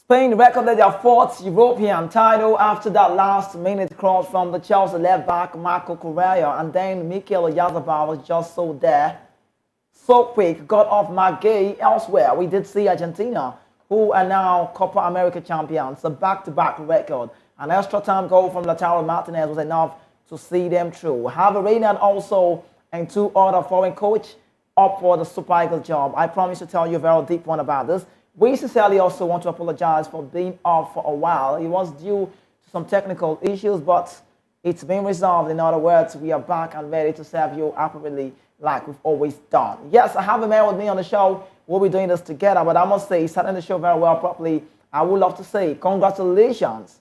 Spain recorded their fourth European title after that last-minute cross from the Chelsea left-back Marco Correa, and then Mikel Oyarzabal was just so there, so quick, got off Margay. Elsewhere, we did see Argentina, who are now Copa America champions, a back-to-back record. An extra-time goal from Lautaro Martinez was enough to see them through. Javi Reynard also and two other foreign coaches up for the Super Eagles job. I promise to tell you a very deep one about this. We sincerely also want to apologize for being off for a while. It was due to some technical issues, but it's been resolved. In other words, we are back and ready to serve you appropriately like we've always done. Yes, I have a man with me on the show. We'll be doing this together, but I must say, starting the show very well properly, I would love to say congratulations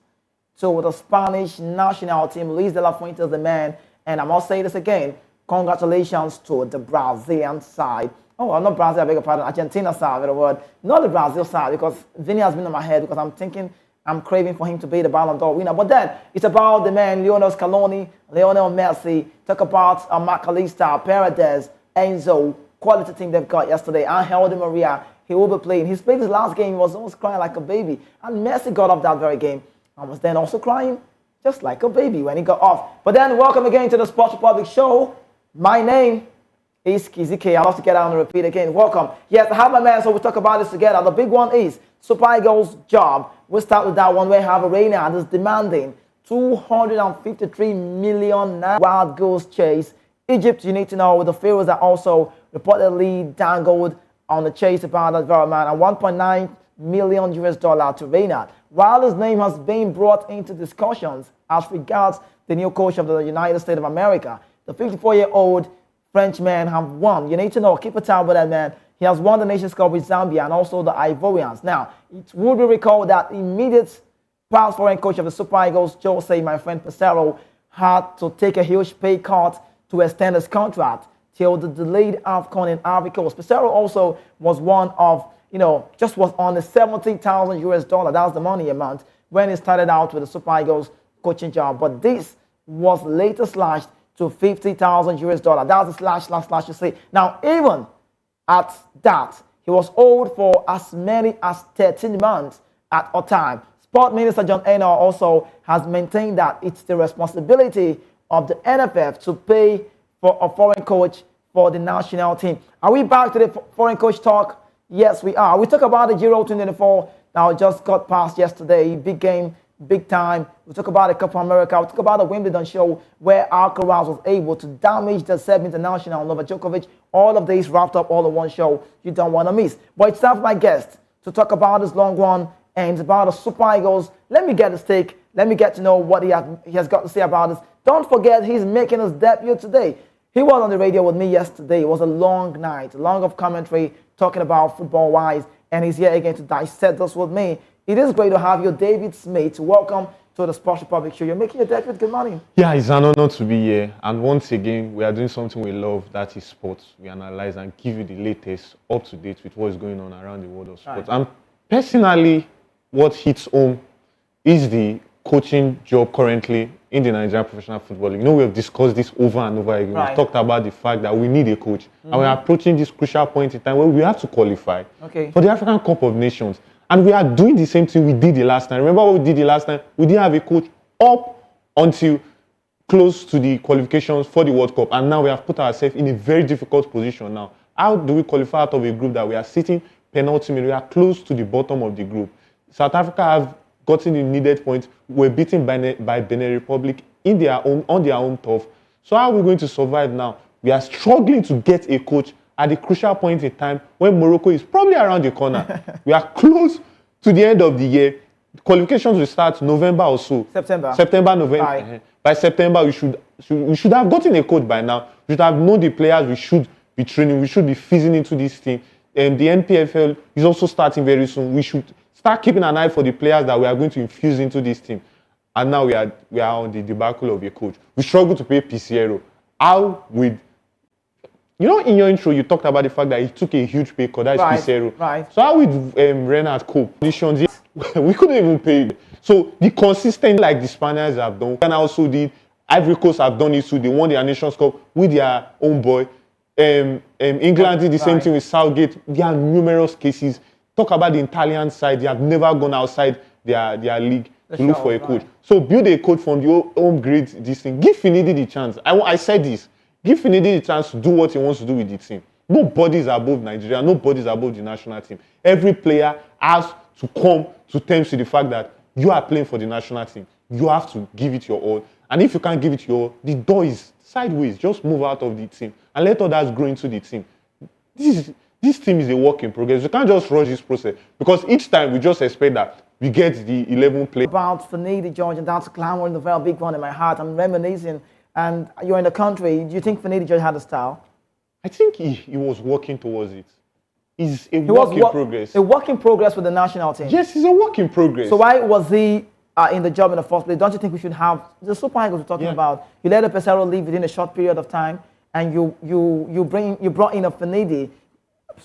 to the Spanish national team. Luis de la Fuente is the man, and I must say this again, congratulations to the Brazilian side. Oh, not Brazil, I beg your pardon, Argentina side, with a word. Not the Brazil side, because Vinny has been in my head, because I'm thinking, I'm craving for him to be the Ballon d'Or winner. But then, it's about the man, Lionel Scaloni, Lionel Messi, talk about McAllister, Paredes, Enzo, quality team they've got yesterday, Angel Di Maria, he will be playing. He played his last game, he was almost crying like a baby. And Messi got off that very game, and was then also crying just like a baby when he got off. But then, welcome again to the Sports Republic show. My name is Kizzy K. I'll have to get out and repeat again. Welcome. Yes, I have my man, so we'll talk about this together. The big one is Super Eagles' job. We'll start with that one where Javi Reynard is demanding 253 million wild goose chase. Egypt, you need to know, the Pharaohs are also reportedly dangled on the chase about that very man, and $1.9 million to Reynard. While his name has been brought into discussions as regards the new coach of the United States of America, the 54-year-old Frenchman have won. You need to know, keep a tab with that man. He has won the Nations Cup with Zambia and also the Ivorians. Now, it would be recalled that immediate past foreign coach of the Super Eagles, Jose, my friend Pesaro, had to take a huge pay cut to extend his contract till the delayed AFCON in Ivory Coast. Pesaro also was one of, just was on the $70,000. That was the money amount when he started out with the Super Eagles coaching job. But this was later slashed to $50,000. That's a slash, you see. Now, even at that, he was owed for as many as 13 months at a time. Sport Minister John Enor also has maintained that it's the responsibility of the NFF to pay for a foreign coach for the national team. Are we back to the foreign coach talk? Yes, we are. We talk about the Euro 2024. Now, it just got passed yesterday. Big game. Big time. We'll talk about the Copa America. We'll talk about the Wimbledon show where Alcaraz was able to damage the Serb international Novak Djokovic. All of these wrapped up all in one show you don't want to miss. But it's time for my guest to talk about this long run and about the Super Eagles. Let me get his take. Let me get to know what he has got to say about this. Don't forget, he's making his debut today. He was on the radio with me yesterday. It was a long night, long of commentary, talking about football-wise, and he's here again to dissect this with me. It is great to have you, David Smith. Welcome to the Sports Republic show. You're making your debut. Good morning. Yeah, it's an honor to be here. And once again, we are doing something we love, that is sports. We analyze and give you the latest, up to date with what's going on around the world of sports. Right. And personally, what hits home is the coaching job currently in the Nigerian professional football league. We have discussed this over and over again. Right. We've talked about the fact that we need a coach. And we're approaching this crucial point in time where we have to qualify for the African Cup of Nations. And we are doing the same thing we did the last time. Remember what we did the last time? We didn't have a coach up until close to the qualifications for the World Cup. And now we have put ourselves in a very difficult position now. How do we qualify out of a group that we are sitting penultimate? We are close to the bottom of the group. South Africa have gotten the needed points. We're beaten by Benin Republic on their own turf. So how are we going to survive now? We are struggling to get a coach at the crucial point in time when Morocco is probably around the corner. We are close to the end of the year. Qualifications will start November or so. September, November. By September, we should have gotten a coach by now. We should have known the players we should be training. We should be fizzing into this team. The NPFL is also starting very soon. We should start keeping an eye for the players that we are going to infuse into this team. And now we are on the debacle of a coach. We struggle to pay PCRO. How would... in your intro, you talked about the fact that he took a huge pay cut. That is Pizarro. Right. So how would Renard cope? Conditions, we couldn't even pay it. So the consistent, like the Spaniards have done, Ghana also did, Ivory Coast have done it too. They won their Nations Cup with their own boy. England did the same thing with Southgate. There are numerous cases. Talk about the Italian side. They have never gone outside their league to look for a coach. Right. So build a coach from the home grade, this thing. Give Finidi the chance. I said this. Give Finidi the chance to do what he wants to do with the team. Nobody is above Nigeria. Nobody is above the national team. Every player has to come to terms with the fact that you are playing for the national team. You have to give it your all. And if you can't give it your all, the door is sideways. Just move out of the team and let others grow into the team. This team is a work in progress. You can't just rush this process because each time we just expect that we get the 11 players. About Finidi George, and that's clamoring the very big one in my heart. I'm reminiscing, and you're in the country. Do you think Finidi George had a style? I think he was working towards it. He's a work in progress. A work in progress with the national team. Yes, he's a work in progress. So why was he in the job in the first place? Don't you think we should have the Super Eagles we're talking about? You let a Pesaro leave within a short period of time, and you brought in a Finidi.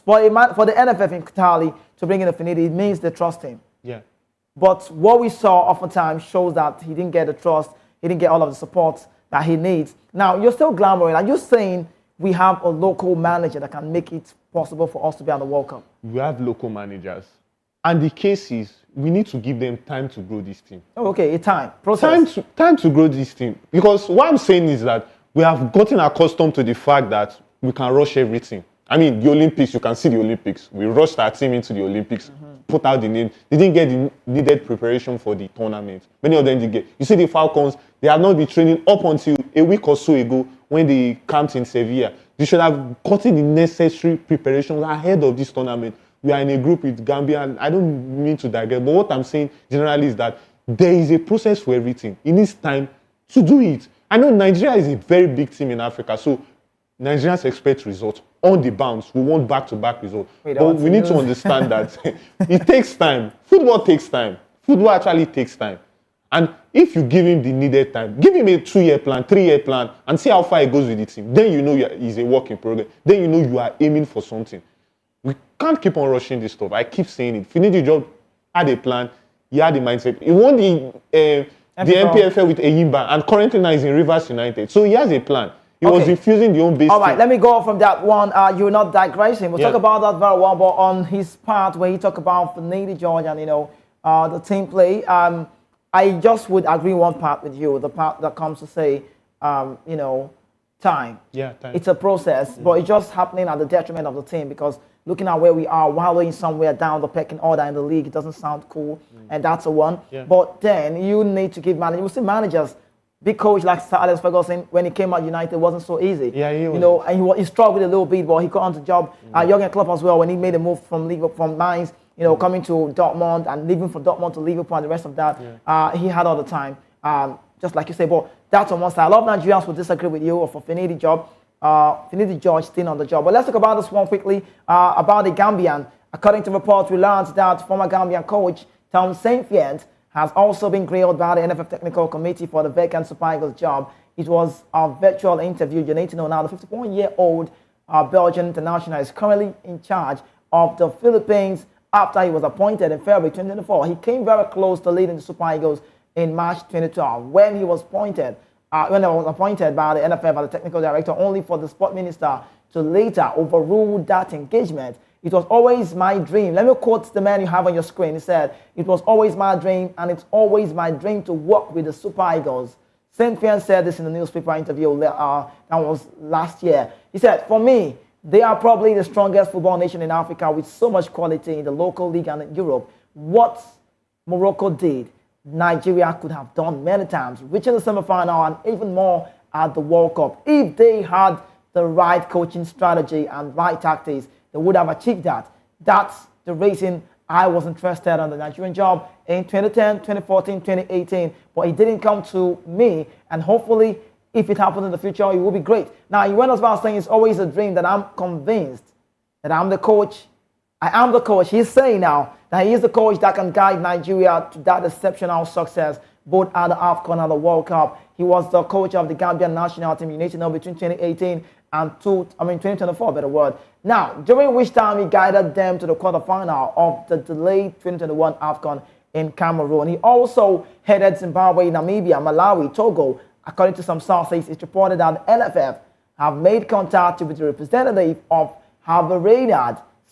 For the NFF in Italy to bring in a Finidi, it means they trust him. Yeah. But what we saw oftentimes shows that he didn't get the trust, he didn't get all of the support that he needs. Now, you're still glamoring. Are you saying we have a local manager that can make it possible for us to be on the World Cup? We have local managers. And the case is, we need to give them time to grow this team. Oh, okay, process. Time to grow this team. Because what I'm saying is that we have gotten accustomed to the fact that we can rush everything. I mean, the Olympics, you can see the Olympics. We rushed our team into the Olympics, put out the name. They didn't get the needed preparation for the tournament. Many of them did get. You see the Falcons, they have not been training up until a week or so ago when they camped in Sevilla. They should have gotten the necessary preparations ahead of this tournament. We are in a group with Gambia, and I don't mean to digress, but what I'm saying generally is that there is a process for everything. It needs time to do it. I know Nigeria is a very big team in Africa, so Nigerians expect results on the bounce. We want back-to-back results. But we need to understand that it takes time. Football takes time. Football actually takes time. And if you give him the needed time, give him a 2-year plan, 3-year plan, and see how far he goes with the team. Then you know he's a work in progress. Then you know you are aiming for something. We can't keep on rushing this stuff. I keep saying it. Finidi George had a plan. He had a mindset. He won the MPFL with Eyimba, and currently now he's in Rivers United. So he has a plan. He was infusing the own base. All right, let me go from that one. You're not digressing. We'll talk about that very well, but on his part, where he talked about Finidi George and, the team play, I just would agree one part with you, the part that comes to say, time. Yeah, time. It's a process, but it's just happening at the detriment of the team because looking at where we are, wallowing somewhere down the pecking order in the league, it doesn't sound cool, and that's a one. Yeah. But then you need to give managers. You see managers. Big coach like Sir Alex Ferguson, when he came at United, wasn't so easy. Yeah, he was. And he struggled a little bit, but he got on the job. Jurgen Klopp as well, when he made a move from Liverpool, from Mainz, coming to Dortmund and leaving from Dortmund to Liverpool and the rest of that, he had all the time. Just like you say, but that's on one side. A lot of Nigerians will disagree with you or for Finidi George still on the job. But let's talk about this one quickly, about the Gambian. According to reports, we learned that former Gambian coach Tom Saint-Fiet has also been grilled by the NFF Technical Committee for the vacant Super Eagles job. It was a virtual interview. You need to know now the 54-year-old Belgian international is currently in charge of the Philippines after he was appointed in February 2024. He came very close to leading the Super Eagles in March 2012 when he was appointed by the NFF as the technical director, only for the sport minister to later overrule that engagement. It was always my dream. Let me quote the man you have on your screen. He said, "It was always my dream, and it's always my dream to work with the Super Eagles." Saint-Fiet said this in the newspaper interview that was last year. He said, "For me, they are probably the strongest football nation in Africa with so much quality in the local league and in Europe. What Morocco did, Nigeria could have done many times, reaching the semi-final and even more at the World Cup. If they had the right coaching strategy and right tactics, they would have achieved that. That's the reason I was interested in the Nigerian job in 2010, 2014, 2018, but it didn't come to me, and hopefully if it happens in the future, it will be great." Now, he went as far as saying it's always a dream that I'm convinced that I'm the coach. I am the coach. He's saying now that he is the coach that can guide Nigeria to that exceptional success, both at the AFCON and the World Cup. He was the coach of the Gambian national team, you need to know, between 2018 and 2024, better word. Now, during which time he guided them to the quarterfinal of the delayed 2021 AFCON in Cameroon. He also headed Zimbabwe, Namibia, Malawi, Togo. According to some sources, it's reported that the NFF have made contact with the representative of Harvard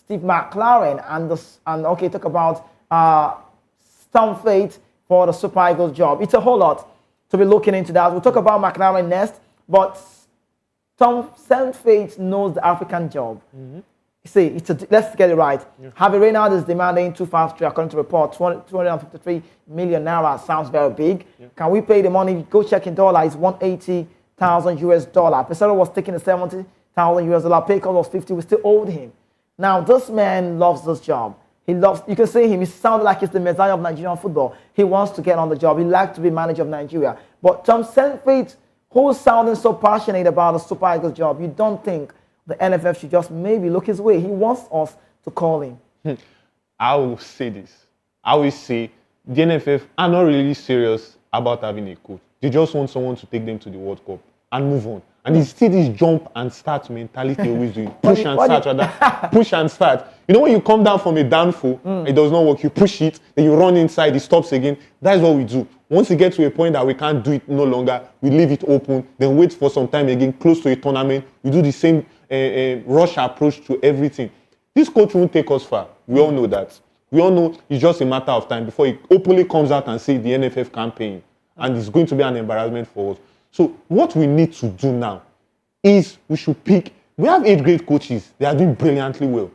Steve Mclaren and okay, talk about Storm Fate for the Super Eagles job. It's a whole lot to be looking into that. We'll talk about McLaren next, but Storm Fate knows the African job. See, let's get it right. Yeah. Javi Reynard is demanding 253 according to report. 253 million naira sounds very big. Yeah. Can we pay the money? Go check in dollar. It's 180,000 US dollar. Pesaro was taking the 70,000 US dollar. Pay cost was 50. We still owed him. Now this man loves this job. He loves. You can see him. He sounds like he's the messiah of Nigerian football. He wants to get on the job. He likes to be manager of Nigeria. But Tom Fate, who's sounding so passionate about the Super Eagles job, you don't think the NFF should just maybe look his way? He wants us to call him. I will say this. I will say the NFF are not really serious about having a coach. They just want someone to take them to the World Cup and move on. And it's still this jump and start mentality always doing. Push and start, rather. Push and start. You know when you come down from a downfall, it does not work. You push it, then you run inside, it stops again. That's what we do. Once we get to a point that we can't do it no longer, we leave it open, then wait for some time again, close to a tournament. We do the same rush approach to everything. This coach won't take us far. We all know that. We all know it's just a matter of time before he openly comes out and says the NFF can't pay him. And it's going to be an embarrassment for us. So what we need to do now is we should pick. We have 8 great coaches. They are doing brilliantly well.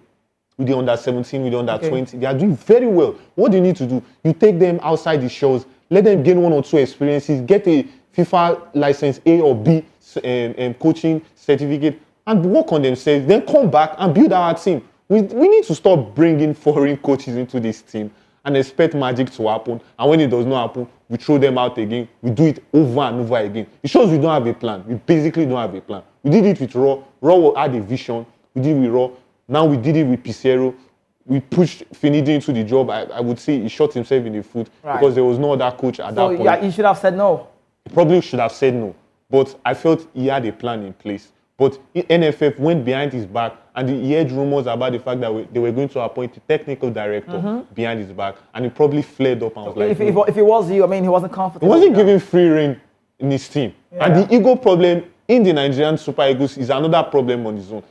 With the under 17, with the under 20, they are doing very well. What do you need to do? You take them outside the shows, let them gain 1 or 2 experiences, get a FIFA license A or B coaching certificate, and work on themselves. Then come back and build our team. We need to stop bringing foreign coaches into this team and expect magic to happen. And when it does not happen, we throw them out again. We do it over and over again. It shows we don't have a plan. We basically don't have a plan. We did it with Raw. Raw had a vision. We did it with Raw. Now we did it with Pissarro. We pushed Finidi into the job. I would say he shot himself in the foot because there was no other coach at that point. Yeah, he should have said no. He probably should have said no. But I felt he had a plan in place. But NFF went behind his back, and he heard rumors about the fact that they were going to appoint a technical director behind his back, and he probably flared up and was like, if it was you, I mean, he wasn't comfortable. He wasn't giving free rein in his team. Yeah. And the ego problem in the Nigerian Super Eagles is another problem on its own.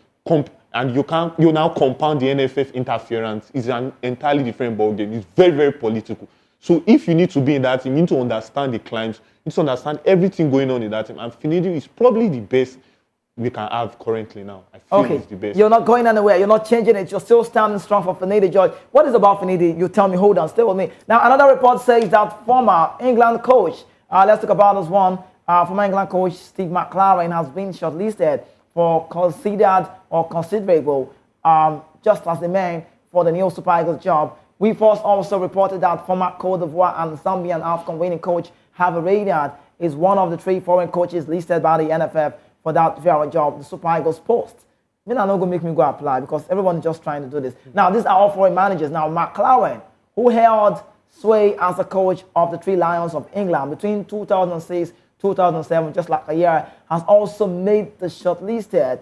And you now compound the NFF interference. It's an entirely different ballgame. It's very, very political. So if you need to be in that team, you need to understand the clients, you need to understand everything going on in that team. And Finidi is probably the best we can have currently now. I feel it's the best. You're not going anywhere. You're not changing it. You're still standing strong for Finidi, George. What is about Finidi? You tell me. Hold on. Stay with me. Now, another report says that former England coach, let's talk about this one, former England coach Steve Mclaren has been shortlisted for considered or considerable, just as the man for the new Super Eagles job. We first also reported that former Cote d'Ivoire and Zambian AFCON winning coach Javi Reynard is one of the 3 foreign coaches listed by the NFF for that very job, the Super Eagles post. I'm not going to make me go apply because everyone is just trying to do this. Now, these are all foreign managers. Now, Mclaren, who held sway as the coach of the 3 Lions of England between 2006 2007, just like a year, has also made the shortlisted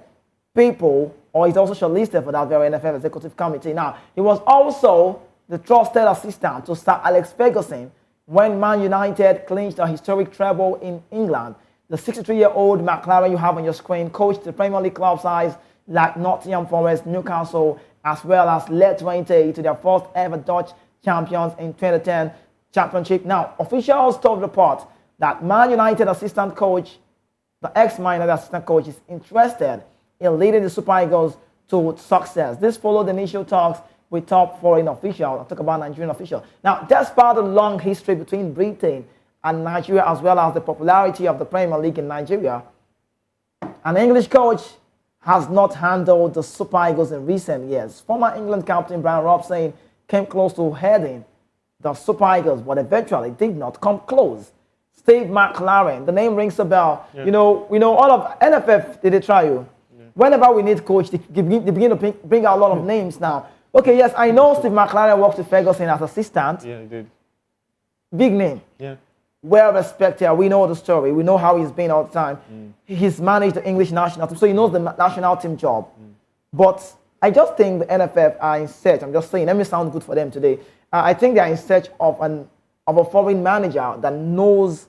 people, or he's also shortlisted for that very NFF Executive Committee. Now, he was also the trusted assistant to Sir Alex Ferguson when Man United clinched a historic treble in England. The 63-year-old Mclaren you have on your screen coached the Premier League club sides like Nottingham Forest, Newcastle, as well as led 20 to their first ever Dutch champions in 2010 championship. Now, officials told the report that Man United assistant coach, the ex-Man United assistant coach, is interested in leading the Super Eagles to success. This followed the initial talks with top foreign officials. I'll talk about Nigerian officials. Now, despite the long history between Britain and Nigeria, as well as the popularity of the Premier League in Nigeria, an English coach has not handled the Super Eagles in recent years. Former England captain Brian Robson came close to heading the Super Eagles, but eventually did not come close. Steve Mclaren, the name rings a bell. Yeah. You know, we know all of NFF, did they try you? Yeah. Whenever we need coach, they begin to bring out a lot of names now. Okay, yes, I know Steve Mclaren worked with Ferguson as assistant. Yeah, he did. Big name. Yeah. Well respected. We know the story. We know how he's been all the time. He's managed the English national team, so he knows the national team job. But I just think the NFF are in search. I'm just saying, let me sound good for them today. I think they are in search of a foreign manager that knows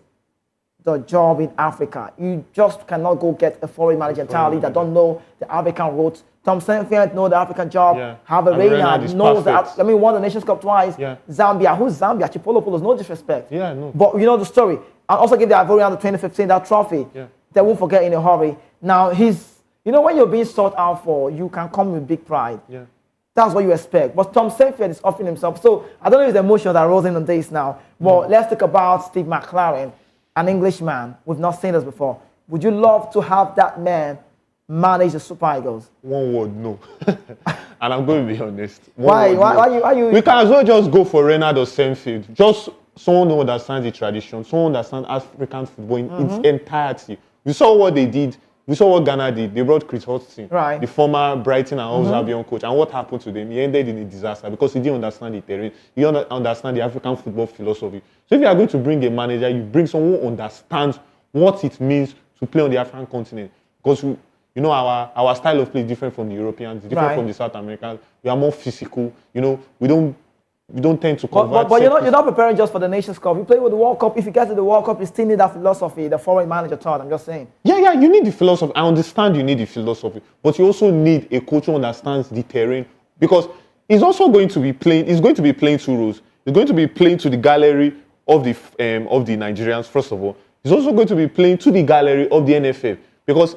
the job in Africa. You just cannot go get a foreign manager entirely that don't know the African roots. Tom Saintfiet know the African job. Yeah. Harvey Reynard knows that. I mean, won the Nations Cup twice. Yeah. Zambia. Who's Zambia? Chipolopoulos, no disrespect. Yeah, no. But you know the story. I also give the Ivorian the 2015, that trophy. Yeah. They won't forget in a hurry. Now, you know, when you're being sought out for, you can come with big pride. Yeah. That's what you expect. But Tom Saintfiet is offering himself. So I don't know if the emotion that rose in on this now. But let's talk about Steve Mclaren, an Englishman. We've not seen this before. Would you love to have that man manage the Super Eagles? One word, no. And I'm going to be honest. Why? Why you? We can as well just go for Renard or Senfield. Just someone who understands the tradition, someone who understands African football in its entirety. We saw what they did. We saw what Ghana did. They brought Chris Hodgson, the former Brighton and Hove Albion coach. And what happened to them? He ended in a disaster because he didn't understand the terrain. He didn't understand the African football philosophy. So if you are going to bring a manager, you bring someone who understands what it means to play on the African continent. Because you know, our style of play is different from the Europeans, different from the South Americans. We are more physical. You know, we don't tend to convert. But you're not preparing just for the Nations Cup. You play with the World Cup. If you get to the World Cup, you still need that philosophy, the foreign manager taught. I'm just saying. Yeah, you need the philosophy. I understand you need the philosophy, but you also need a coach who understands the terrain, because he's also going to be playing. He's going to be playing two roles. He's going to be playing to the gallery of the Nigerians. First of all, he's also going to be playing to the gallery of the NFF, because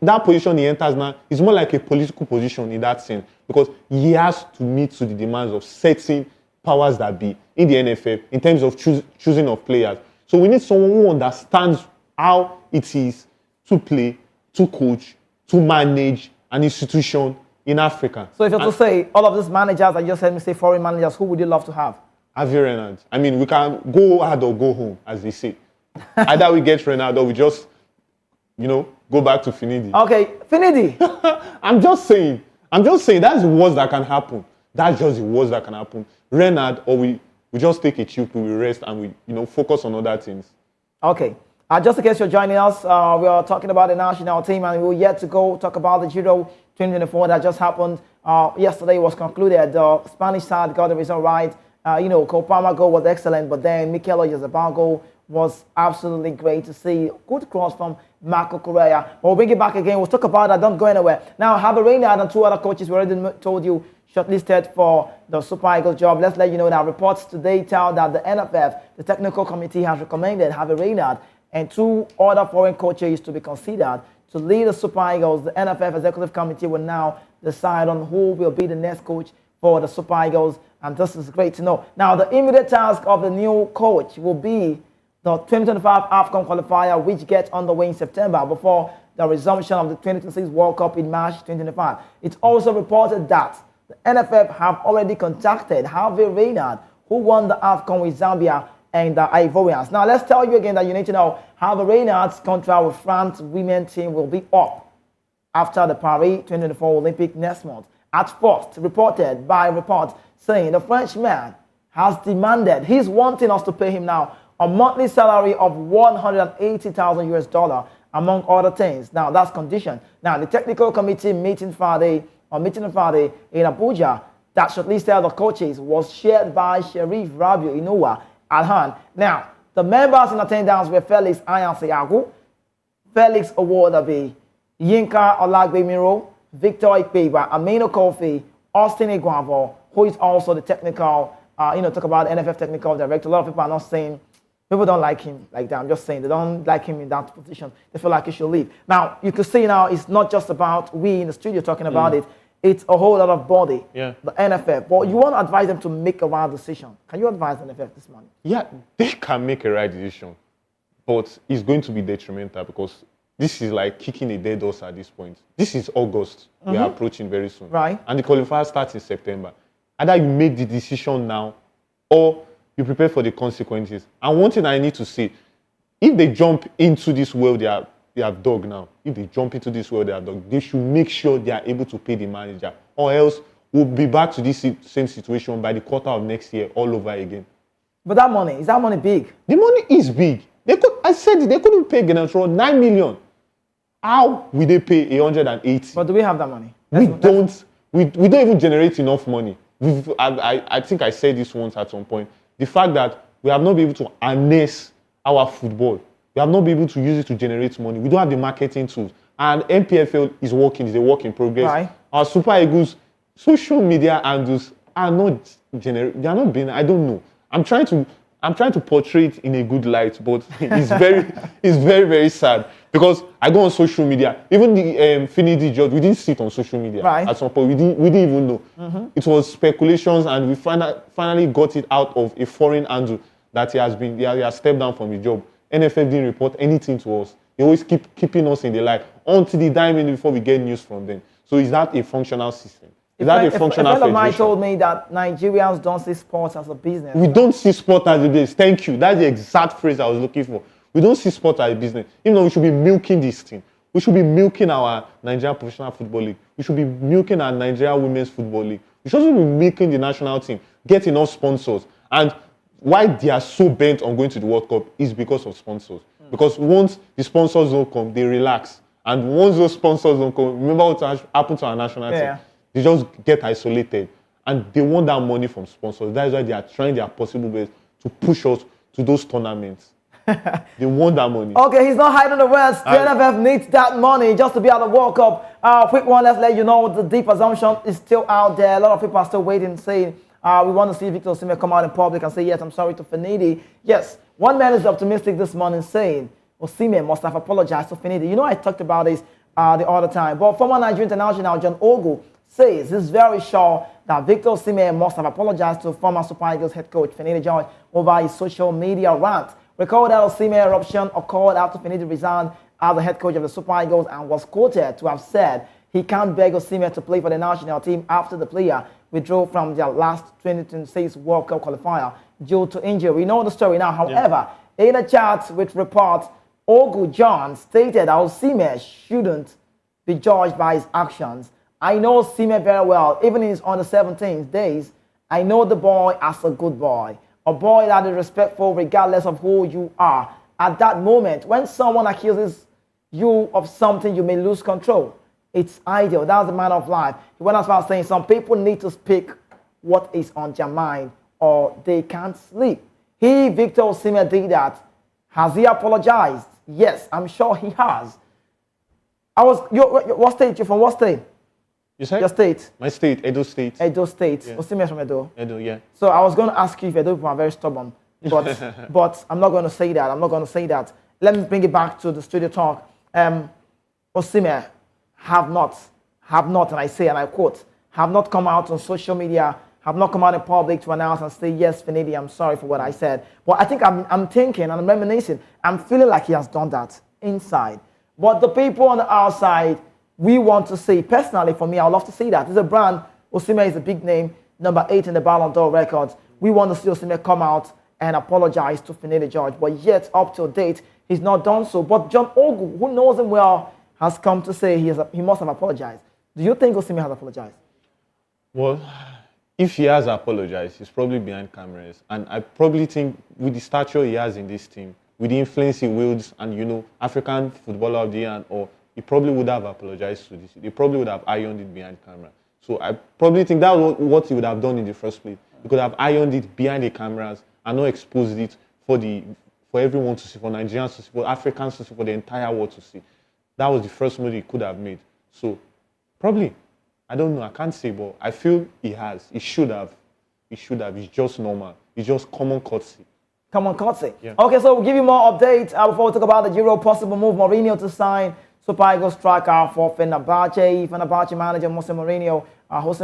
that position he enters now is more like a political position in that sense, because he has to meet to the demands of certain powers that be in the NFF in terms of choosing of players. So we need someone who understands how it is to play, to coach, to manage an institution in Africa. So if you have to say all of these managers, I just heard me say foreign managers, who would you love to have? Harvey Reynard. I mean, we can go hard or go home, as they say. Either we get Reynard or we just, go back to Finidi. Okay, Finidi. I'm just saying that's the worst that can happen. That's just the worst that can happen. Renard, or we just take a chill pill, we rest, and we focus on other things. Okay. Just in case you're joining us, we are talking about the national team, and we're yet to go talk about the Euro 2024 that just happened. Yesterday was concluded. The Spanish side got the result right. Copa America was excellent, but then Mikel Oyarzabal goal was absolutely great to see. Good cross from Marco Correa. We'll bring it back again. We'll talk about that. Don't go anywhere. Now, Harvey Reynard and two other coaches we already told you shortlisted for the Super Eagles job. Let's let you know that reports today tell that the NFF, the technical committee, has recommended Harvey Reynard and two other foreign coaches to be considered to lead the Super Eagles. The NFF executive committee will now decide on who will be the next coach for the Super Eagles, and this is great to know. Now, the immediate task of the new coach will be the 2025 AFCON qualifier, which gets underway in September before the resumption of the 2026 World Cup in March 2025. It's also reported that the NFF have already contacted Harvey Reynard, who won the AFCON with Zambia and the Ivorians. Now, let's tell you again that you need to know Harvey Reynard's contract with France women's team will be up after the Paris 2024 Olympic next month. At first, reported by reports saying the Frenchman has demanded, he's wanting us to pay him now a monthly salary of $180,000 among other things. Now, that's condition. Now, the technical committee meeting on Friday in Abuja that shortlisted the coaches was chaired by Sheriff Rabiu Inuwa Alhan. Now, the members in attendance were Felix Ayanseyagu, Felix Owodabi, Yinka Olagbemiro, Victor Ikpeba, Amino Kofi, Austin Iguavo, who is also the technical, talk about the NFF technical director. A lot of people are not saying, people don't like him like that. I'm just saying they don't like him in that position. They feel like he should leave. Now, you can see now it's not just about we in the studio talking about it. It's a whole lot of body, the NFF. But you want to advise them to make a right decision. Can you advise the NFF this morning? Yeah, they can make a right decision. But it's going to be detrimental because this is like kicking a dead horse at this point. This is August. We are approaching very soon. Right. And the qualifier starts in September. Either you make the decision now or you prepare for the consequences. And one thing I need to say, if they jump into this world they have dug now, if they jump into this world they have dug, they should make sure they are able to pay the manager. Or else we'll be back to this same situation by the quarter of next year all over again. But that money, is that money big? The money is big. They couldn't pay Genetro 9 million. How will they pay 180? But do we have that money? We don't even generate enough money. I think I said this once at some point. The fact that we have not been able to harness our football We have not been able to use it to generate money. We don't have the marketing tools. And MPFL is working, it's a work in progress. Right. Our Super Eagles social media handles are not they are not being, I don't know. I'm trying to portray it in a good light, but it's very, very sad. Because I go on social media, even the Finidi George, we didn't see it on social media at some point. We didn't even know. It was speculations, and we finally got it out of a foreign handle that he has stepped down from the job. NFF didn't report anything to us. They always keeping us in the light until the time before we get news from them. So is that a functional system? Is that a functional federation? A friend of mine told me that Nigerians don't see sports as a business. We don't see sport as a business. Thank you. That's the exact phrase I was looking for. We don't see sport as a business. Even though we should be milking this thing. We should be milking our Nigerian Professional Football League. We should be milking our Nigerian Women's Football League. We should also be milking the national team, getting enough sponsors. And why they are so bent on going to the World Cup is because of sponsors. Because once the sponsors don't come, they relax. And once those sponsors don't come, remember what happened to our national team? They just get isolated. And they want that money from sponsors. That is why they are trying their possible best to push us to those tournaments. They want that money. Okay, he's not hiding the words. The NFF needs that money just to be at the World Cup. Quick one, let's let you know the deep assumption is still out there. A lot of people are still waiting, saying, we want to see Victor Osimhen come out in public and say, yes, I'm sorry to Finidi. Yes, one man is optimistic this morning saying, Osimhen must have apologized to Finidi. You know, I talked about this the other time. But former Nigerian international John Ogu says he's very sure that Victor Osimhen must have apologized to former Super Eagles head coach Finidi George over his social media rant. Recall that Osimhen eruption occurred after Finidi resigned as the head coach of the Super Eagles and was quoted to have said he can't beg Osimhen to play for the national team after the player withdrew from their last 2026 World Cup qualifier due to injury. We know the story now. However, in a chat with reports, Ogu John stated that Osimhen shouldn't be judged by his actions. I know Osimhen very well. Even in his under 17 days, I know the boy as a good boy. A boy that is respectful regardless of who you are. At that moment, when someone accuses you of something, you may lose control. It's ideal. That's the manner of life. He went as far as saying some people need to speak what is on their mind or they can't sleep. Victor Osimhen, did that. Has he apologized? Yes, I'm sure he has. What state? You're from what state? You said? Your state? My state, Edo State. Edo State. Yeah. Osimhen from Edo. Edo, yeah. So I was going to ask you if Edo people are very stubborn, but I'm not going to say that. I'm not going to say that. Let me bring it back to the studio talk. Osimhen have not, and I say, and I quote, have not come out on social media, have not come out in public to announce and say, yes, Finidi, I'm sorry for what I said. But I think I'm thinking and I'm reminiscing. I'm feeling like he has done that inside. But the people on the outside, we want to see, personally for me, I would love to see that. It's a brand. Osimhen is a big name, number 8 in the Ballon d'Or records. We want to see Osimhen come out and apologize to Finidi George. But yet, up to date, he's not done so. But John Ogu, who knows him well, has come to say he must have apologized. Do you think Osimhen has apologized? Well, if he has apologized, he's probably behind cameras. And I probably think with the stature he has in this team, with the influence he wields, and, African footballer of the year, he probably would have apologized to this. They probably would have ironed it behind camera. So I probably think that was what he would have done in the first place. He could have ironed it behind the cameras and not exposed it for everyone to see, for Nigerians to see, for Africans to see, for the entire world to see. That was the first move he could have made. So probably, I don't know, I can't say, but I feel he has. He should have. It's just normal. It's just common courtesy. Common courtesy. Yeah. Okay, so we'll give you more updates before we talk about the Euro possible move. Mourinho to sign Super Eagles striker for Fenerbahce. Fenerbahce manager Jose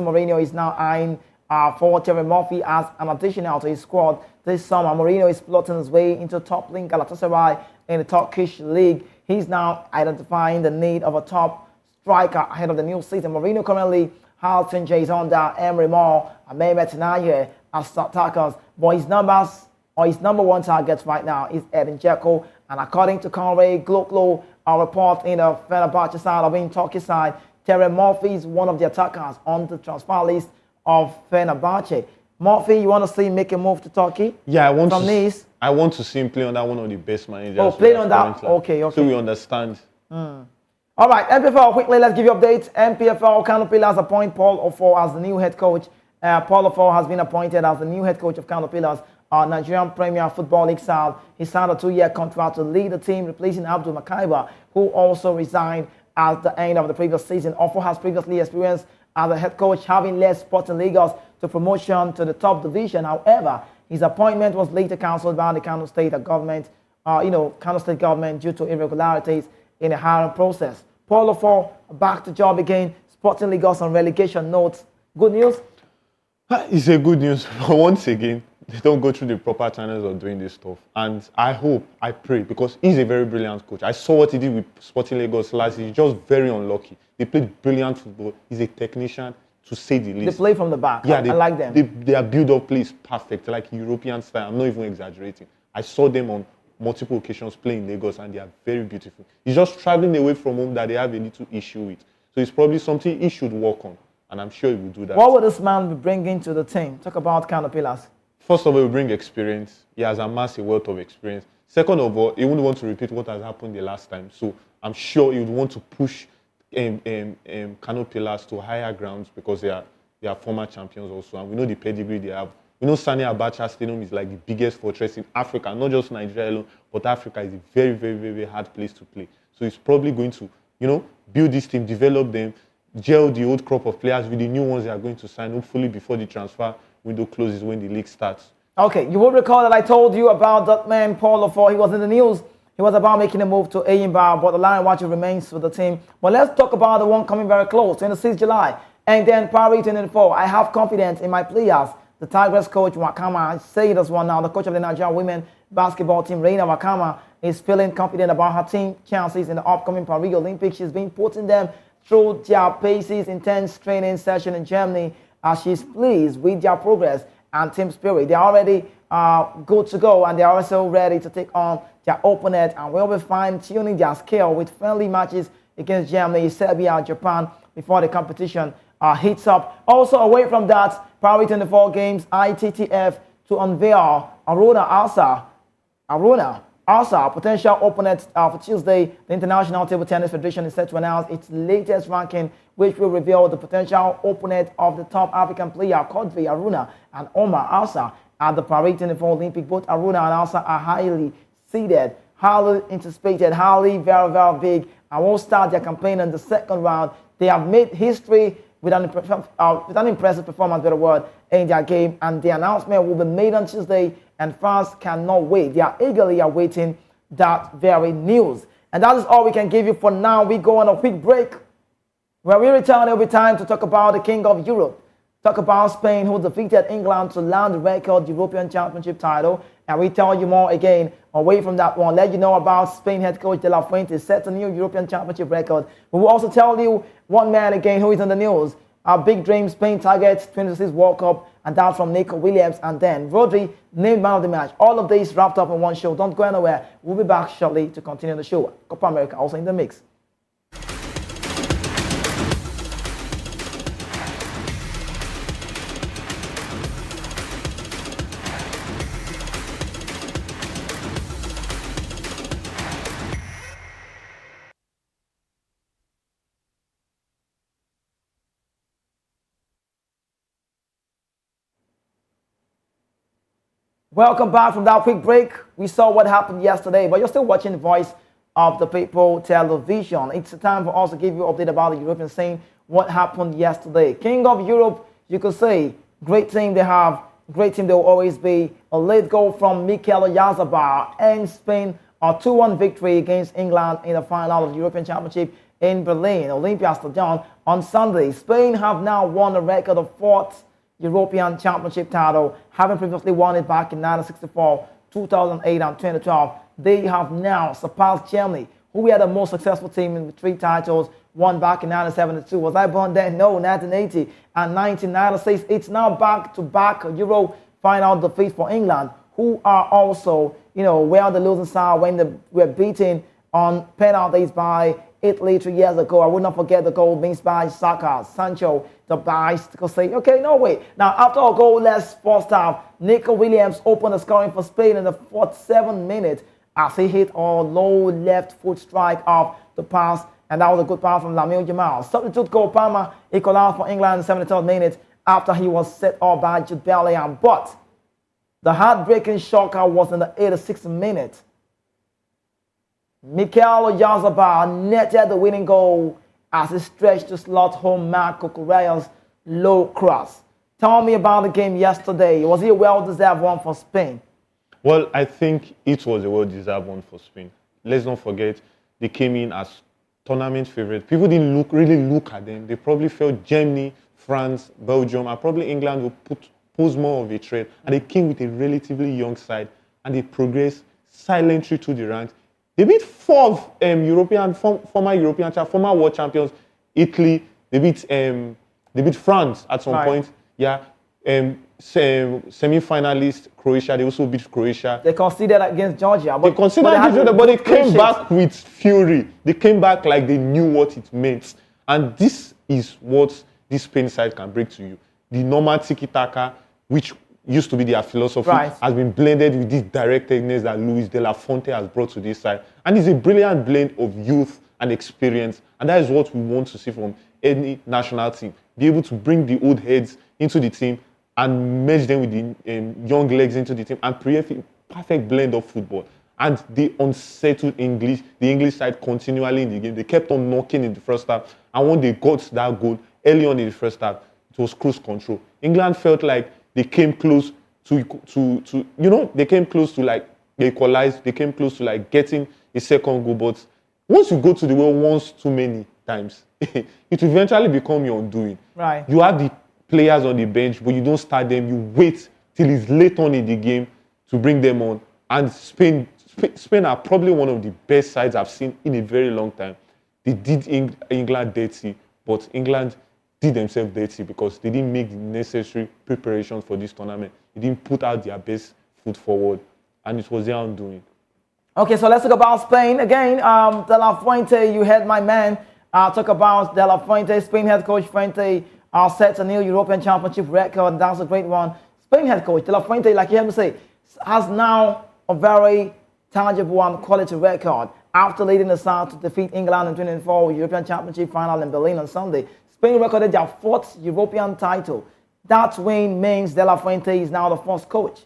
Mourinho is now eyeing for Terry Murphy as an additional to his squad this summer. Mourinho is plotting his way into toppling Galatasaray in the Turkish league. He's now identifying the need of a top striker ahead of the new season. Mourinho currently has St. Jays under Emery Moore and Mehmet Nayer as attackers, but his number one target right now is Edin Dzeko. And according to Conrad Gloklo, a report in the Fenerbahce side of in Turkey side, Terry Murphy is one of the attackers on the transfer list of Fenerbahce. Murphy, you want to see him make a move to Turkey? Yeah, Nice. I want to see him play under one of the best managers. Oh, play on that? Okay. So we understand. All right, MPFL, quickly, let's give you updates. MPFL, Kano Pillars appoint Paul Ofor as the new head coach. Paul Ofor has been appointed as the new head coach of Kano Pillars Nigerian Premier Football League side. He signed a 2-year contract to lead the team, replacing Abdul Makaiba, who also resigned at the end of the previous season. Ofo has previously experienced as a head coach, having led Sporting Lagos to promotion to the top division. However, his appointment was later cancelled by the Kano State government, Kano State government due to irregularities in the hiring process. Paul Ofo back to job again. Sporting Lagos on relegation notes. Good news? It's a good news, but once again, they don't go through the proper channels of doing this stuff. And I hope, I pray, because he's a very brilliant coach. I saw what he did with Sporting Lagos last year. He's just very unlucky. They played brilliant football. He's a technician, to say the least. They play from the back. Yeah, I like them. Their build-up play is perfect, like European style. I'm not even exaggerating. I saw them on multiple occasions playing in Lagos, and they are very beautiful. He's just traveling away from home that they have a little issue with. So it's probably something he should work on, and I'm sure he will do that. What will this man be bringing to the team? Talk about kind of pillars. First of all, he will bring experience. He has amassed a wealth of experience. Second of all, he wouldn't want to repeat what has happened the last time. So I'm sure he would want to push Kano Pillars to higher grounds, because they are former champions also, and we know the pedigree they have. We know Sani Abacha Stadium is like the biggest fortress in Africa, not just Nigeria alone, but Africa is a very, very, very hard place to play. So he's probably going to, build this team, develop them, gel the old crop of players with the new ones they are going to sign, hopefully before the transfer window closes when the league starts. Okay, you will recall that I told you about that man, Paul Ofo. He was in the news. He was about making a move to Eyimba, but the Lion Watcher remains with the team. But let's talk about the one coming very close, 26th July. And then Paris 24. I have confidence in my players. The Tigers coach, Wakama, I say this one now, the coach of the Nigerian women basketball team, Reina Wakama, is feeling confident about her team chances in the upcoming Paris Olympics. She's been putting them through their paces, intense training session in Germany, as she's pleased with their progress and team spirit. They're already good to go, and they're also ready to take on their opponent, and will be fine-tuning their skill with friendly matches against Germany, Serbia, and Japan before the competition heats up. Also, away from that, Paris 24 games, ITTF to unveil Aruna Asa, potential opponent for Tuesday. The International Table Tennis Federation is set to announce its latest ranking, which will reveal the potential opponent of the top African player, Kodri Aruna and Omar Asa, at the Paris 24 Olympic. Both Aruna and Asa are highly seeded, highly anticipated, highly, very, very big, and will start their campaign in the second round. They have made history with an impressive performance, in their game, and the announcement will be made on Tuesday, and fans cannot wait. They are eagerly awaiting that very news. And that is all we can give you for now. We go on a quick break. When we return, it will be time to talk about the King of Europe. Talk about Spain, who defeated England to land the record European Championship title. And we tell you more again away from that one. Let you know about Spain head coach De La Fuente set a new European Championship record. We will also tell you one man again who is in the news. Our big dream, Spain targets 26 World Cup, and that's from Nico Williams. And then Rodri named man of the match. All of this wrapped up in one show. Don't go anywhere. We'll be back shortly to continue the show. Copa America also in the mix. Welcome back from that quick break. We saw what happened yesterday, but you're still watching Voice of the People television. It's time for us to give you an update about the European scene, what happened yesterday. King of Europe, you could say, great team they have, great team they will always be. A late goal from Mikel Oyarzabal and Spain, a 2-1 victory against England in the final of the European Championship in Berlin, Olympia Stadium on Sunday. Spain have now won a record of 4th European Championship title, having previously won it back in 1964, 2008, and 2012. They have now surpassed Germany, who had the most successful team in 3 titles, won back in 1972. Was I born then? No, 1980 and 1996. It's now back-to-back Euro final defeat for England, who are also, were on the losing side when they were beaten on penalties by Italy 3 years ago. I would not forget the goal missed by Saka, Sancho, the bicycle say, okay, no way. Now, after a goalless first half, Nico Williams opened the scoring for Spain in the 47th minute as he hit a low left foot strike off the pass, and that was a good pass from Lamine Yamal. Substitute goal Palmer equalized for England in the 73rd minute after he was set off by Jude Bellingham. But The heartbreaking shocker was in the 86th minute. Mikel Oyarzabal netted the winning goal as he stretched to slot home Marco Correa's low cross. Tell me about the game yesterday. Was it a well-deserved one for Spain? Well, I think it was a well-deserved one for Spain. Let's not forget, they came in as tournament favorites. People didn't really look at them. They probably felt Germany, France, Belgium, and probably England would pose more of a threat. And they came with a relatively young side, and they progressed silently through the ranks. They beat former world champions, Italy. They beat France at some point. Yeah. Semi-finalist Croatia. They also beat Croatia. They conceded against Georgia. But they came back with fury. They came back like they knew what it meant. And this is what this Spain side can bring to you. The normal tiki-taka, which used to be their philosophy, has been blended with this directedness that Luis de la Fuente has brought to this side. And it's a brilliant blend of youth and experience. And that is what we want to see from any national team. Be able to bring the old heads into the team and merge them with the young legs into the team and create a perfect blend of football. And they unsettled the English side continually in the game. They kept on knocking in the first half. And when they got that goal early on in the first half, it was cruise control. England felt like they came close they came close to like they equalized. They came close to like getting a second goal. But once you go to the well once too many times, it will eventually become your undoing. Right. You have the players on the bench, but you don't start them. You wait till it's late on in the game to bring them on. And Spain are probably one of the best sides I've seen in a very long time. They did England dirty, but England did themselves dirty because they didn't make the necessary preparations for this tournament. They didn't put out their best foot forward, and it was their undoing. Okay, so let's talk about Spain again. De La Fuente, you heard my man talk about De La Fuente. Spain head coach Fuente set a new European Championship record. That's a great one. Spain head coach De La Fuente, like you heard me say, has now a very tangible and quality record after leading the side to defeat England in 2024 European Championship final in Berlin on Sunday. Spain recorded their 4th European title. That win means De La Fuente is now the first coach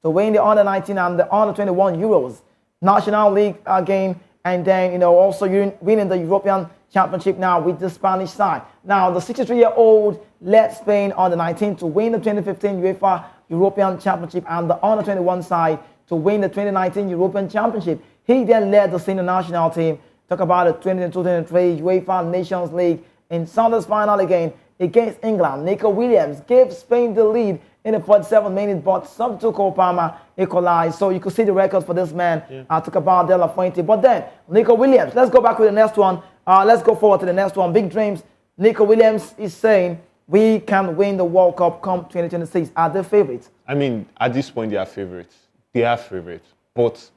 to win the under-19 and the under-21 Euros National League game, and then also winning the European Championship now with the Spanish side. Now the 63-year-old led Spain under-19 to win the 2015 UEFA European Championship and the under-21 side to win the 2019 European Championship. He then led the senior national team. Talk about the 2022-23 UEFA Nations League in Sunday's final again against England. Nico Williams gave Spain the lead in the 47th minute, but substitute Cole Palmer equalized. So you could see the records for this man. Talk about De La Fuente. But then, Nico Williams, let's go back with the next one. Let's go forward to the next one. Big dreams. Nico Williams is saying we can win the World Cup come 2026. Are they favorites? I mean, at this point, they are favorites. They are favorites. But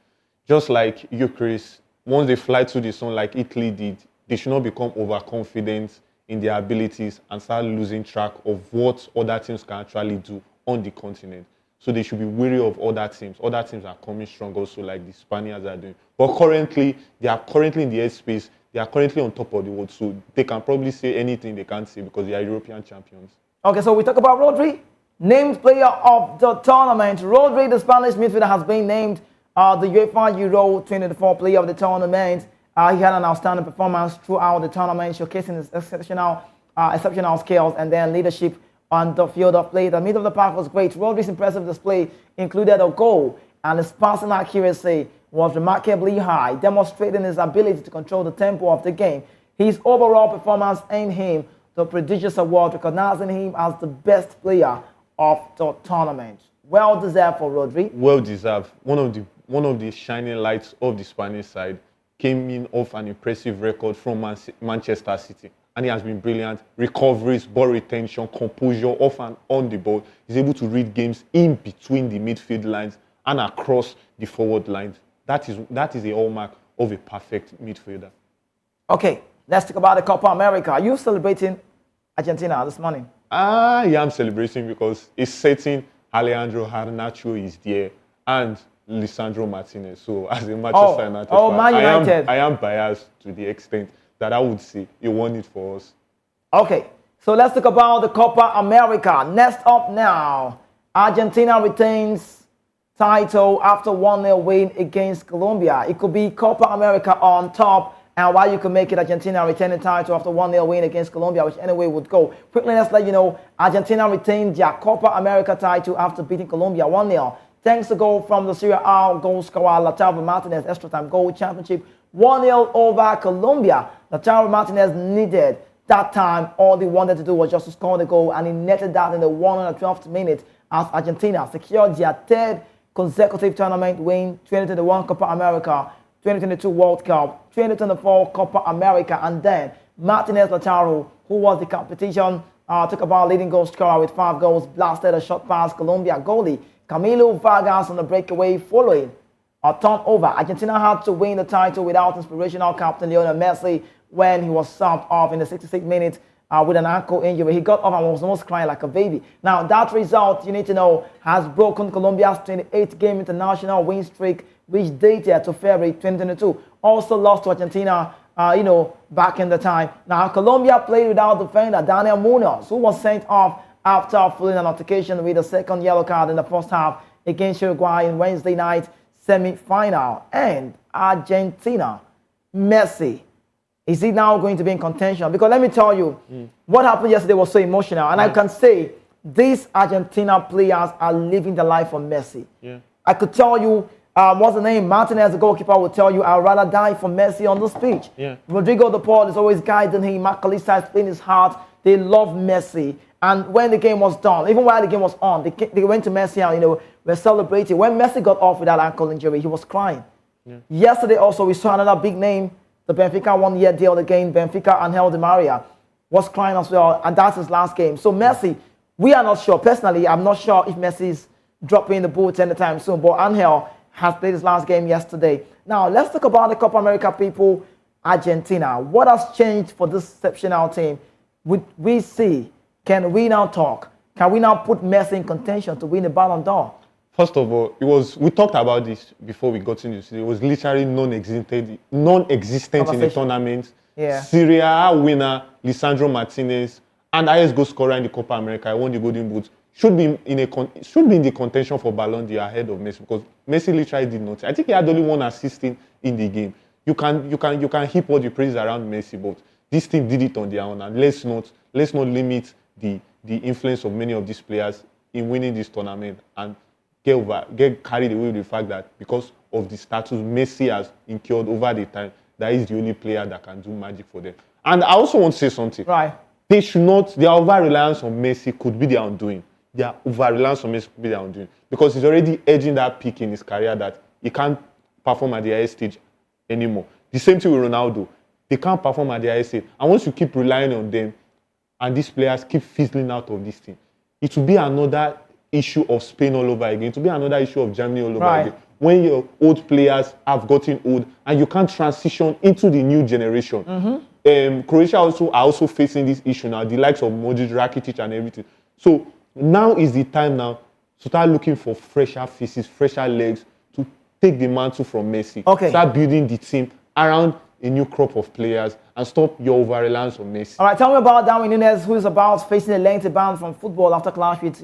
just like Ukraine, once they fly to the sun like Italy did, they should not become overconfident in their abilities and start losing track of what other teams can actually do on the continent. So they should be wary of other teams. Other teams are coming strong also, like the Spaniards are doing. But currently, they are currently in the airspace. They are currently on top of the world. So they can probably say anything they can't say because they are European champions. Okay, so we talk about Rodri, named player of the tournament. Rodri, the Spanish midfielder, has been named the UEFA Euro 2024 player of the tournament. He had an outstanding performance throughout the tournament, showcasing his exceptional skills and then leadership on the field of play. The middle of the park was great. Rodri's impressive display included a goal, and his passing accuracy was remarkably high, demonstrating his ability to control the tempo of the game. His overall performance earned him the prestigious award, recognizing him as the best player of the tournament. Well deserved for Rodri. Well deserved. One of the shining lights of the Spanish side came in off an impressive record from Manchester City. And he has been brilliant. Recoveries, ball retention, composure, off and on the ball. He's able to read games in between the midfield lines and across the forward lines. That is a hallmark of a perfect midfielder. Okay, let's talk about the Copa America. Are you celebrating Argentina this morning? I am celebrating because a certain Alejandro Garnacho is there and Lisandro Martinez. So as a Manchester United fan, Man United. I am biased to the extent that I would say he won it for us. Okay, so let's talk about the Copa America. Next up now, Argentina retains title after 1-0 win against Colombia. It could be Copa America on top, and while you could make it Argentina retaining title after 1-0 win against Colombia, which anyway would go. Quickly, let's let you know, Argentina retained their Copa America title after beating Colombia 1-0. Thanks to goal from the Serie A goal scorer Lautaro Martinez, extra time goal championship 1-0 over Colombia. Lautaro Martinez needed that time. All they wanted to do was just to score the goal, and he netted that in the 112th minute as Argentina secured their third consecutive tournament win, 2021 Copa America, 2022 World Cup, 2024 Copa America, and then Martinez Lautaro, who was the competition, took about leading goal scorer with 5 goals, blasted a shot past Colombia goalie Camilo Vargas on the breakaway following a turnover. Argentina had to win the title without inspirational captain Lionel Messi when he was subbed off in the 66th minute with an ankle injury. He got off and was almost crying like a baby. Now, that result, you need to know, has broken Colombia's 28-game international win streak, which dated to February 2022. Also lost to Argentina, back in the time. Now, Colombia played without defender Daniel Munoz, who was sent off after filling an altercation with a second yellow card in the first half against Uruguay in Wednesday night semi-final. And Argentina, Messi, is he now going to be in contention? Because let me tell you, what happened yesterday was so emotional. And I can say these Argentina players are living the life of Messi. Yeah. I could tell you, what's the name? Martinez, the goalkeeper, will tell you, I'd rather die for Messi on this pitch. Yeah. Rodrigo de Paul is always guiding him. Mclaren is playing his heart. They love Messi. And when the game was done, even while the game was on, they went to Messi and, were celebrating. When Messi got off with that ankle injury, he was crying. Yeah. Yesterday also, we saw another big name, the Benfica one-year deal again, Benfica, Angel Di Maria, was crying as well, and that's his last game. So Messi, we are not sure. Personally, I'm not sure if Messi's dropping the boots anytime soon, but Angel has played his last game yesterday. Now, let's talk about the Copa America people, Argentina. What has changed for this exceptional team? We see, can we now talk? Can we now put Messi in contention to win the Ballon d'Or? First of all, we talked about this before we got into this. It was literally non-existent in the tournament. Yeah. Serie A winner, Lisandro Martinez, and highest goal scorer in the Copa America, won the Golden Boot, should be in the contention for Ballon d'Or ahead of Messi, because Messi literally did nothing. I think he had only one assist in the game. You can heap all the praise around Messi, but this team did it on their own, and let's not limit the influence of many of these players in winning this tournament and get carried away with the fact that because of the status Messi has incurred over the time, that is the only player that can do magic for them. And I also want to say something. Right. They should not, their over-reliance on Messi could be their undoing. Their over-reliance on Messi could be their undoing. Because he's already edging that peak in his career that he can't perform at the highest stage anymore. The same thing with Ronaldo. They can't perform at the highest stage. And once you keep relying on them, and these players keep fizzling out of this team, it will be another issue of Spain all over again. It will be another issue of Germany all over again. When your old players have gotten old and you can't transition into the new generation. Croatia are also facing this issue now, the likes of Modric, Rakitic and everything. So now is the time now to start looking for fresher faces, fresher legs to take the mantle from Messi. Okay. Start building the team around a new crop of players and stop your over-reliance on Messi. All right, tell me about Darwin Núñez, who is about facing a lengthy ban from football after clash with,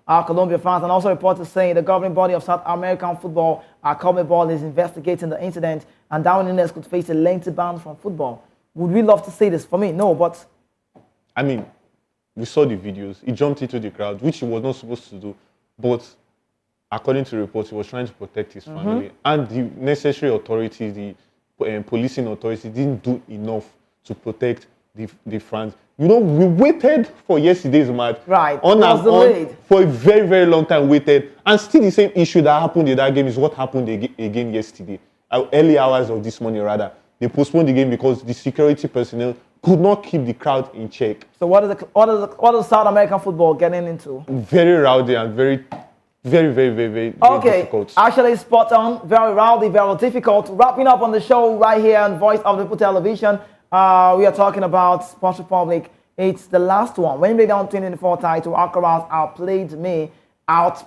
our Colombia fans, and also reports saying the governing body of South American football, CONMEBOL, is investigating the incident, and Darwin Núñez could face a lengthy ban from football. Would we love to see this? For me, no, but... I mean, we saw the videos. He jumped into the crowd, which he was not supposed to do, but according to reports, he was trying to protect his family, and the necessary authorities, the policing authorities didn't do enough to protect the fans. We waited for yesterday's match. Right. On and on for a very, very long time, waited. And still the same issue that happened in that game is what happened again yesterday. Early hours of this morning, rather. They postponed the game because the security personnel could not keep the crowd in check. So what is South American football getting into? Very rowdy and very difficult. Actually spot on. Very rowdy, very difficult. Wrapping up on the show right here on Voice of the People Television. We are talking about Sports Republic. It's the last one. Wimbledon 2024 title. Alcaraz outplayed me. That's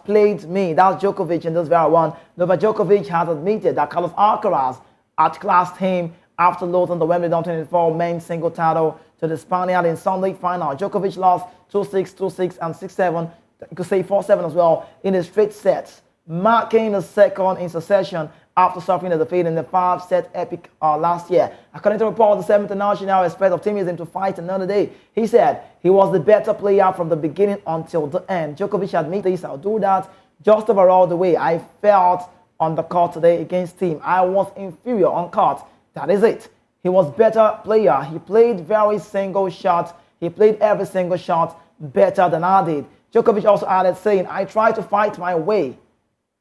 Djokovic in this very one. Novak Djokovic has admitted that Carlos Alcaraz outclassed him after losing the Wimbledon 2024 men's single title to the Spaniard in Sunday final. Djokovic lost 2-6, 2-6, and 6-7. You could say 4-7 as well in his straight sets. marking the second in succession after suffering a defeat in the 5-set epic last year. According to reports, the seventh international expects optimism to fight another day. He said he was the better player from the beginning until the end. Djokovic admitted this, I'll do that just overall the way I felt on the court today against team. I was inferior on court. That is it. He was better player. He played very single shots. He played every single shot better than I did. Djokovic also added, saying, I tried to fight my way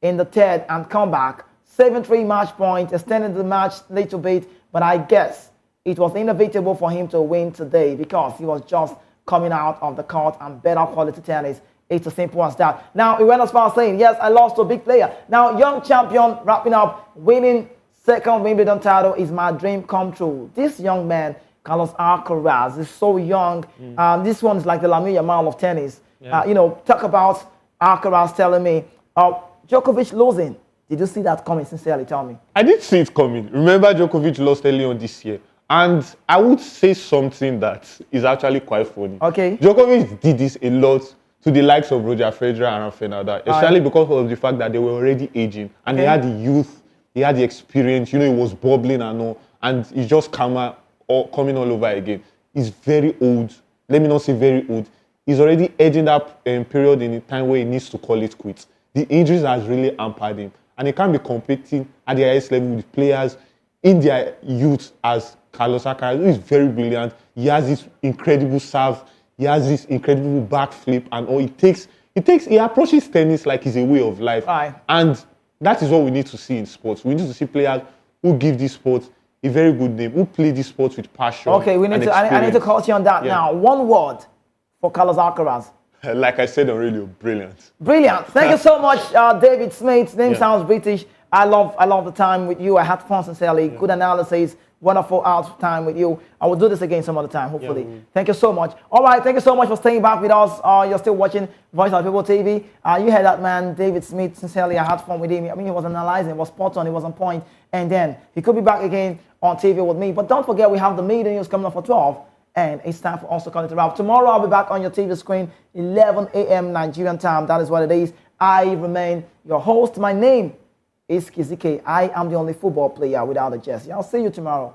in the third and come back. 7-3 match point, extended the match a little bit, but I guess it was inevitable for him to win today because he was just coming out of the court and better quality tennis. It's as simple as that. Now, he went as far as saying, yes, I lost to a big player. Now, young champion, wrapping up, winning second Wimbledon title is my dream come true. This young man, Carlos Alcaraz, is so young. This one is like the Lamine Yamal of tennis. Yeah. Talk about Alcaraz telling me, Djokovic losing. Did you see that coming? Sincerely, tell me. I did see it coming. Remember, Djokovic lost early on this year. And I would say something that is actually quite funny. Okay. Djokovic did this a lot to the likes of Roger Federer and Rafael Nadal, especially because of the fact that they were already aging. And he had the youth, he had the experience, he was bubbling and all. And he's just coming all over again. He's very old. Let me not say very old. He's already edging that period in the time where he needs to call it quits. The injuries has really hampered him. And he can't be competing at the highest level with players in their youth as Carlos Alcaraz, who is very brilliant. He has this incredible serve. He has this incredible backflip and all. He approaches tennis like it's a way of life. Right. And that is what we need to see in sports. We need to see players who give this sport a very good name, who play this sport with passion. Okay, I need to cut you on that now. One word for Carlos Alcaraz. Like I said on radio, brilliant. Brilliant. Thank you so much, David Smith. Name sounds British. I love the time with you. I had fun, sincerely. Good analysis. Wonderful out time with you. I will do this again some other time, hopefully. Thank you so much. All right, thank you so much for staying back with us. You're still watching Voice of People TV. You heard that man, David Smith. Sincerely, I had fun with him. I mean, he was analyzing, he was spot on, he was on point. And then he could be back again on TV with me. But don't forget, we have the media news coming up for 12. And it's time for us to call it a wrap. Tomorrow, I'll be back on your TV screen, 11 a.m. Nigerian time. That is what it is. I remain your host. My name is Kizike. I am the only football player without a jersey. I'll see you tomorrow.